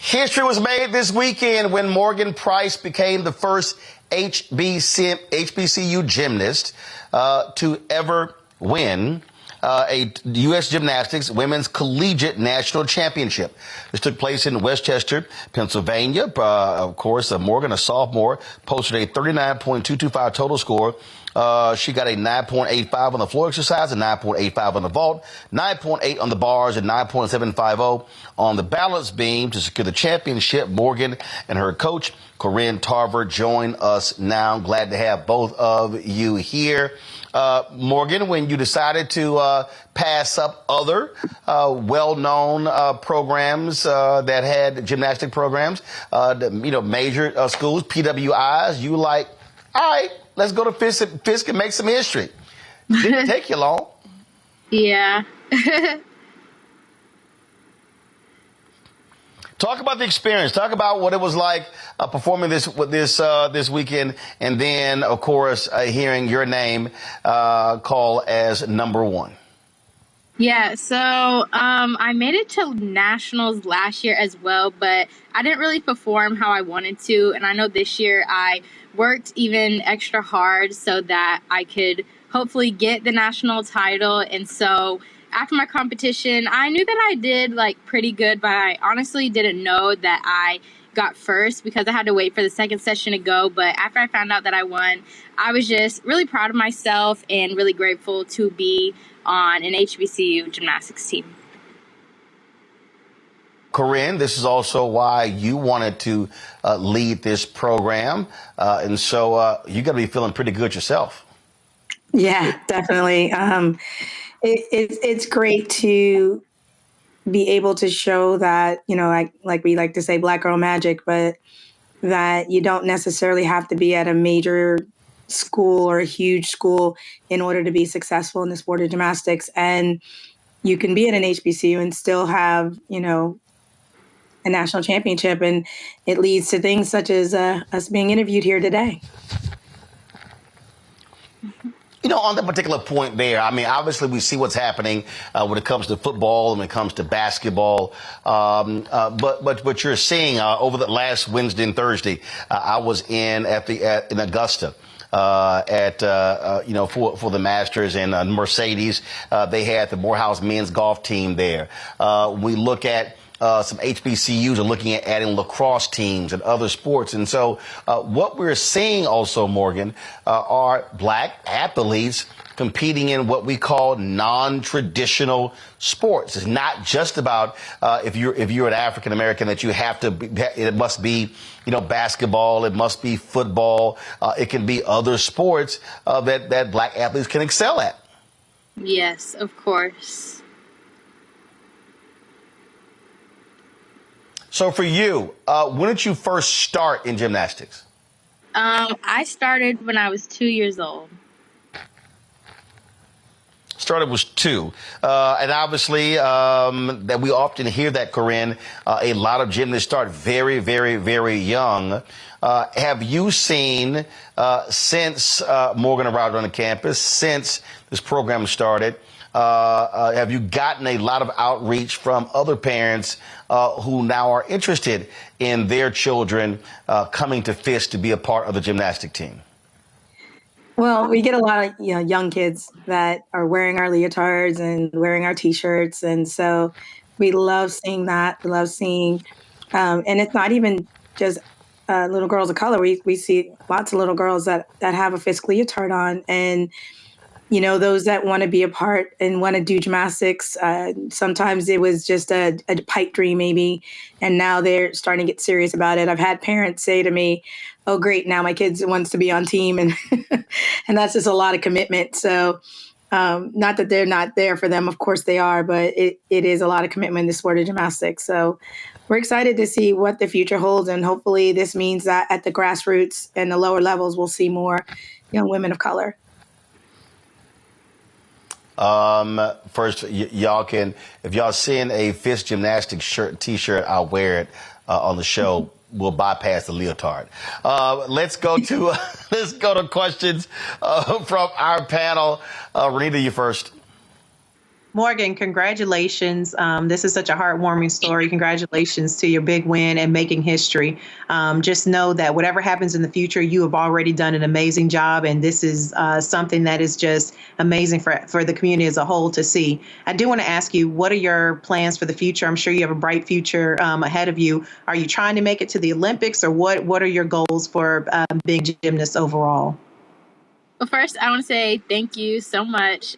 History was made this weekend when Morgan Price became the first HBCU gymnast to ever win a U.S. Gymnastics Women's Collegiate National Championship. This took place in Westchester, Pennsylvania. Of course, Morgan, a sophomore, posted a 39.225 total score. She got a 9.85 on the floor exercise, a 9.85 on the vault, 9.8 on the bars, and 9.750 on the balance beam to secure the championship. Morgan and her coach, Corrinne Tarver, join us now. Glad to have both of you here. Morgan, when you decided to pass up other well-known programs that had gymnastic programs, major schools, PWIs, you like, all right, let's go to Fisk and make some history. Didn't take you long. Yeah. Talk about the experience. Talk about what it was like performing this weekend, and then, of course, hearing your name called as number one. Yeah, so I made it to nationals last year as well, but I didn't really perform how I wanted to. And I know this year I worked even extra hard so that I could hopefully get the national title. And so after my competition, I knew that I did pretty good, but I honestly didn't know that I got first because I had to wait for the second session to go. But after I found out that I won, I was just really proud of myself and really grateful to be on an HBCU gymnastics team. Corrinne, this is also why you wanted to lead this program. And so you got to be feeling pretty good yourself. Yeah, definitely. It's great to be able to show that, like we like to say, Black girl magic, but that you don't necessarily have to be at a major school or a huge school in order to be successful in the sport of gymnastics. And you can be at an HBCU and still have, a national championship. And it leads to things such as us being interviewed here today. On that particular point there, I mean, obviously we see what's happening when it comes to football and when it comes to basketball. But what you're seeing over the last Wednesday and Thursday, I was in Augusta. For the Masters and Mercedes, they had the Morehouse men's golf team there. We look at some HBCUs are looking at adding lacrosse teams and other sports. And so what we're seeing also, Morgan, are Black athletes competing in what we call non-traditional sports. It's not just about if you're an African American that you have to it must be basketball, it must be football, it can be other sports that Black athletes can excel at. Yes, of course. So for you, when did you first start in gymnastics? I started when I was 2 years old. Started was 2. And obviously, that we often hear that, Corrinne, a lot of gymnasts start very, very, very young. Have you seen, since Morgan arrived on the campus, since this program started, have you gotten a lot of outreach from other parents who now are interested in their children coming to Fisk to be a part of the gymnastic team? Well, we get a lot of young kids that are wearing our leotards and wearing our T-shirts, and so we love seeing that. We love seeing, and it's not even just little girls of color. We see lots of little girls that have a Fisk leotard on, and those that want to be a part and want to do gymnastics. Sometimes it was just a pipe dream maybe, and now they're starting to get serious about it. I've had parents say to me, "Oh, great, now my kid wants to be on team," and and that's just a lot of commitment. So not that they're not there for them, of course they are, but it is a lot of commitment in the sport of gymnastics. So we're excited to see what the future holds, and hopefully this means that at the grassroots and the lower levels, we'll see more young women of color. First, y'all can, if y'all send a Fisk Gymnastics T-shirt, I'll wear it on the show. We'll bypass the leotard. Let's go to questions from our panel. Renita, you first. Morgan, congratulations. This is such a heartwarming story. Congratulations to your big win and making history. Just know that whatever happens in the future, you have already done an amazing job. And this is something that is just amazing for the community as a whole to see. I do want to ask you, what are your plans for the future? I'm sure you have a bright future ahead of you. Are you trying to make it to the Olympics, or what are your goals for being a gymnast overall? Well, first, I want to say thank you so much.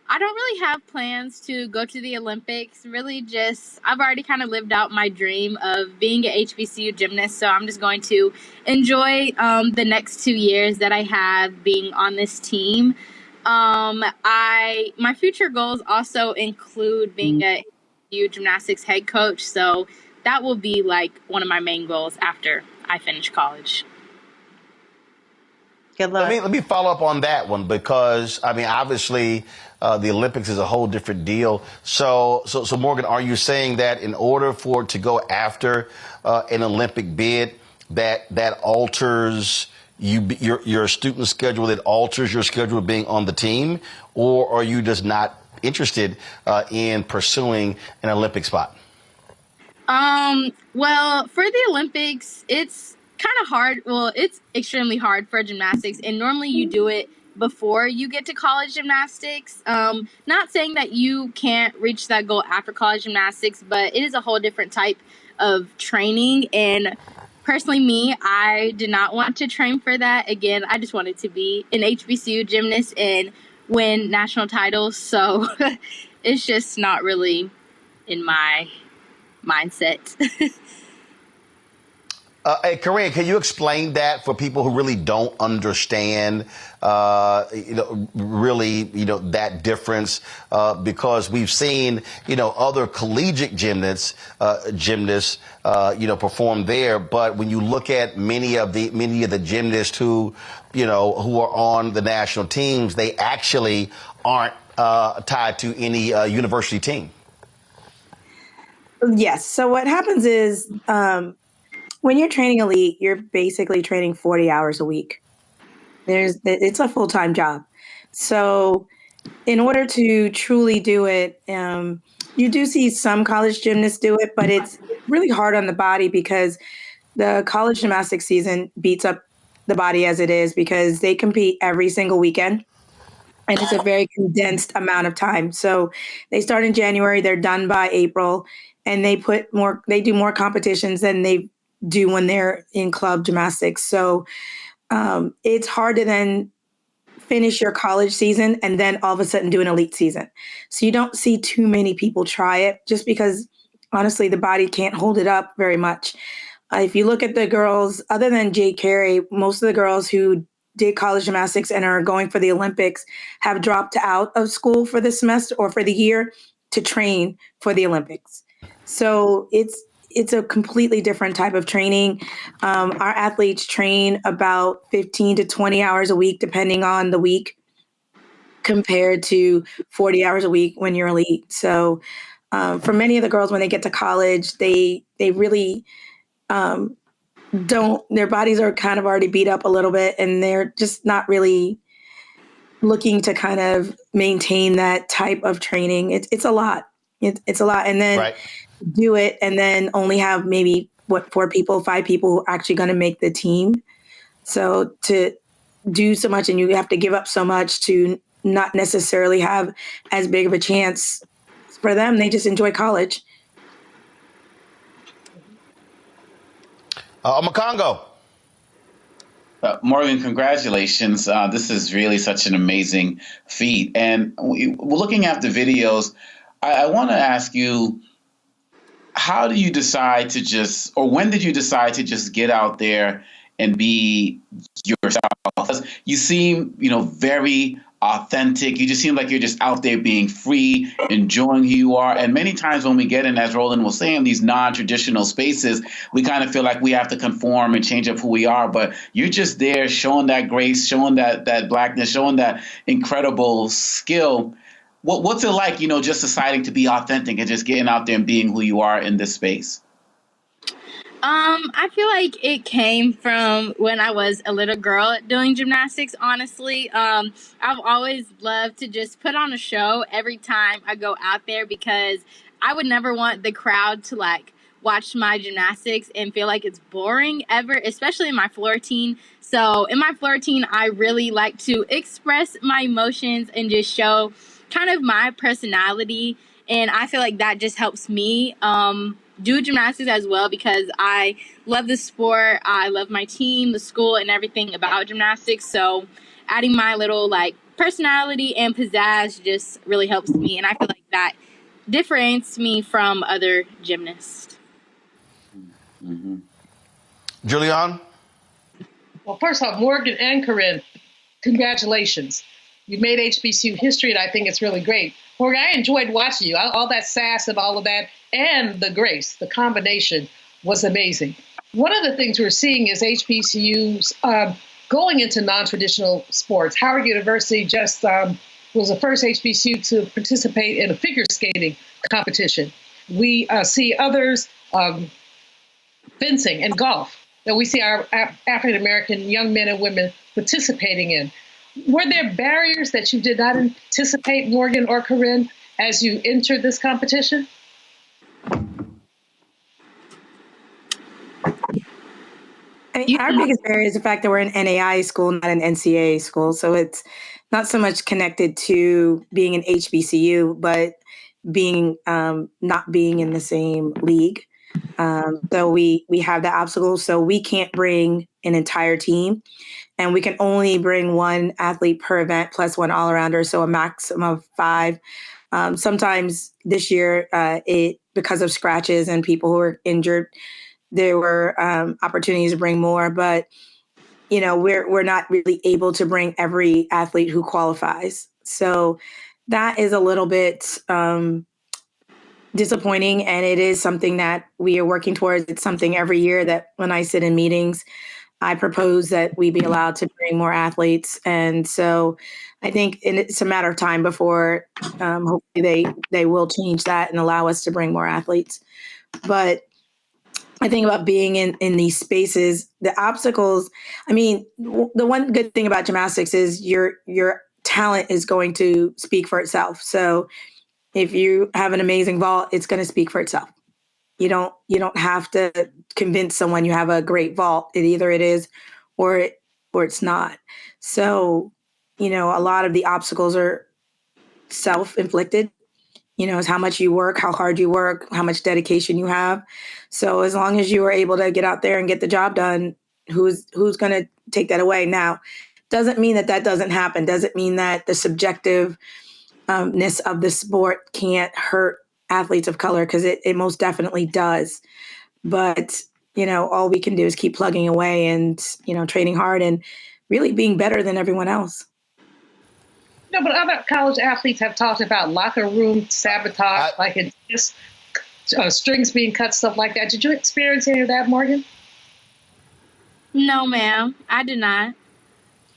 I don't really have plans to go to the Olympics. Really, just I've already kind of lived out my dream of being an HBCU gymnast. So I'm just going to enjoy the next 2 years that I have being on this team. My future goals also include being a HBCU gymnastics head coach. So that will be like one of my main goals after I finish college. Good luck. Let me follow up on that one, because I mean, obviously, the Olympics is a whole different deal. So Morgan, are you saying that in order for it to go after an Olympic bid, that alters your student schedule, that alters your schedule of being on the team, or are you just not interested in pursuing an Olympic spot? Well, for the Olympics, it's kind of hard. Well, it's extremely hard for gymnastics, and normally you do it before you get to college gymnastics. Not saying that you can't reach that goal after college gymnastics, but it is a whole different type of training. And personally, me, I did not want to train for that. Again, I just wanted to be an HBCU gymnast and win national titles. So it's just not really in my mindset. Hey, Corrinne, can you explain that for people who really don't understand, that difference? Because we've seen, other collegiate gymnasts, perform there. But when you look at many of the gymnasts who are on the national teams, they actually aren't tied to any university team. Yes. So what happens is, when you're training elite, you're basically training 40 hours a week. It's a full-time job. So in order to truly do it, you do see some college gymnasts do it, but it's really hard on the body because the college gymnastics season beats up the body as it is, because they compete every single weekend. And it's a very condensed amount of time. So they start in January, they're done by April, and they do more competitions than they do when they're in club gymnastics. So it's hard to then finish your college season and then all of a sudden do an elite season. So you don't see too many people try it, just because honestly the body can't hold it up very much. If you look at the girls, other than Jay Carey, most of the girls who did college gymnastics and are going for the Olympics have dropped out of school for the semester or for the year to train for the Olympics. So it's a completely different type of training. Our athletes train about 15 to 20 hours a week, depending on the week, compared to 40 hours a week when you're elite. So for many of the girls, when they get to college, they really their bodies are kind of already beat up a little bit, and they're just not really looking to kind of maintain that type of training. It's a lot. It's a lot. And then Right. do it and then only have maybe 5 people who are actually going to make the team. So to do so much, and you have to give up so much to not necessarily have as big of a chance. For them, they just enjoy college. Makongo. Morgan, congratulations. This is really such an amazing feat. And we're looking at the videos. I want to ask you, how do you decide to when did you decide to just get out there and be yourself? Because you seem, very authentic. You just seem like you're just out there being free, enjoying who you are. And many times when we get in, as Roland was saying, these non-traditional spaces, we kind of feel like we have to conform and change up who we are. But you're just there showing that grace, showing that blackness, showing that incredible skill. What's it like, just deciding to be authentic and just getting out there and being who you are in this space? I feel like it came from when I was a little girl doing gymnastics, honestly. I've always loved to just put on a show every time I go out there because I would never want the crowd to like watch my gymnastics and feel like it's boring ever, especially in my floor routine. So in my floor routine, I really like to express my emotions and just show kind of my personality. And I feel like that just helps me do gymnastics as well because I love the sport. I love my team, the school, and everything about gymnastics. So adding my little like personality and pizzazz just really helps me. And I feel like that differentiates me from other gymnasts. Mm-hmm. Julian? Well, first off, Morgan and Corrinne, congratulations. You made HBCU history, and I think it's really great. Morgan, I enjoyed watching you. All that sass and all of that, and the grace, the combination was amazing. One of the things we're seeing is HBCUs going into non-traditional sports. Howard University just was the first HBCU to participate in a figure skating competition. We see others fencing and golf that we see our African-American young men and women participating in. Were there barriers that you did not anticipate, Morgan or Corrinne, as you entered this competition? I mean, our biggest barrier is the fact that we're an NAI school, not an NCAA school. So it's not so much connected to being an HBCU, but being not being in the same league. So we have the obstacles. So we can't bring an entire team, and we can only bring one athlete per event plus one all-arounder, so a maximum of 5. Sometimes this year, because of scratches and people who were injured, there were opportunities to bring more, but we're not really able to bring every athlete who qualifies. So that is a little bit disappointing, and it is something that we are working towards. It's something every year that when I sit in meetings, I propose that we be allowed to bring more athletes. And so I think it's a matter of time before hopefully they will change that and allow us to bring more athletes. But I think about being in these spaces, the obstacles, I mean, the one good thing about gymnastics is your talent is going to speak for itself. So if you have an amazing vault, it's going to speak for itself. You don't have to convince someone you have a great vault. Either it is or it's not. So, a lot of the obstacles are self-inflicted. Is how much you work, how hard you work, how much dedication you have. So as long as you are able to get out there and get the job done, who's going to take that away? Now, doesn't mean that doesn't happen. Doesn't mean that the subjectiveness of the sport can't hurt athletes of color, because it most definitely does. But, all we can do is keep plugging away and, training hard and really being better than everyone else. No, but other college athletes have talked about locker room sabotage, like it's just strings being cut, stuff like that. Did you experience any of that, Morgan? No, ma'am, I did not.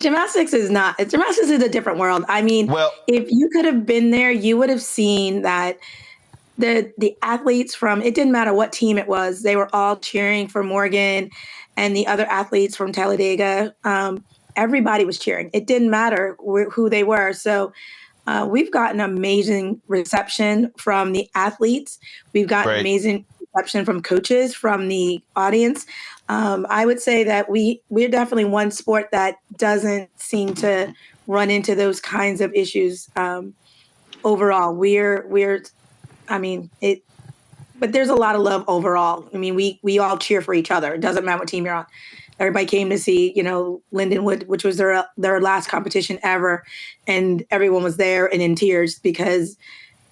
Gymnastics is a different world. I mean, if you could have been there, you would have seen that the athletes from, it didn't matter what team it was, they were all cheering for Morgan and the other athletes from Talladega. Everybody was cheering. It didn't matter who they were. So we've gotten amazing reception from the athletes. We've gotten amazing reception from coaches, from the audience. I would say that we're definitely one sport that doesn't seem to run into those kinds of issues overall. But there's a lot of love overall. I mean, we all cheer for each other. It doesn't matter what team you're on. Everybody came to see, Lindenwood, which was their last competition ever. And everyone was there and in tears because,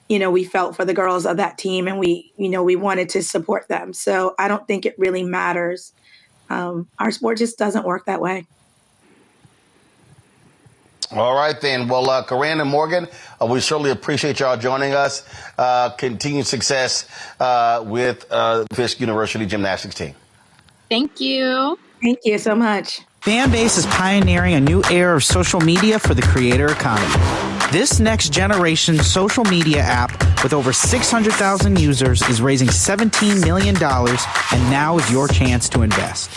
we felt for the girls of that team, and we wanted to support them. So I don't think it really matters. Our sport just doesn't work that way. All right, then. Well, Corrinne and Morgan, we certainly appreciate y'all joining us. Continued success with Fisk University gymnastics team. Thank you. Thank you so much. Fanbase is pioneering a new era of social media for the creator economy. This next generation social media app with over 600,000 users is raising $17 million, and now is your chance to invest.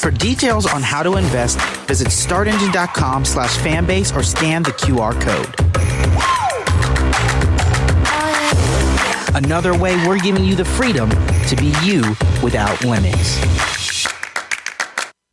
For details on how to invest, visit startengine.com/fanbase or scan the QR code. Another way we're giving you the freedom to be you without limits.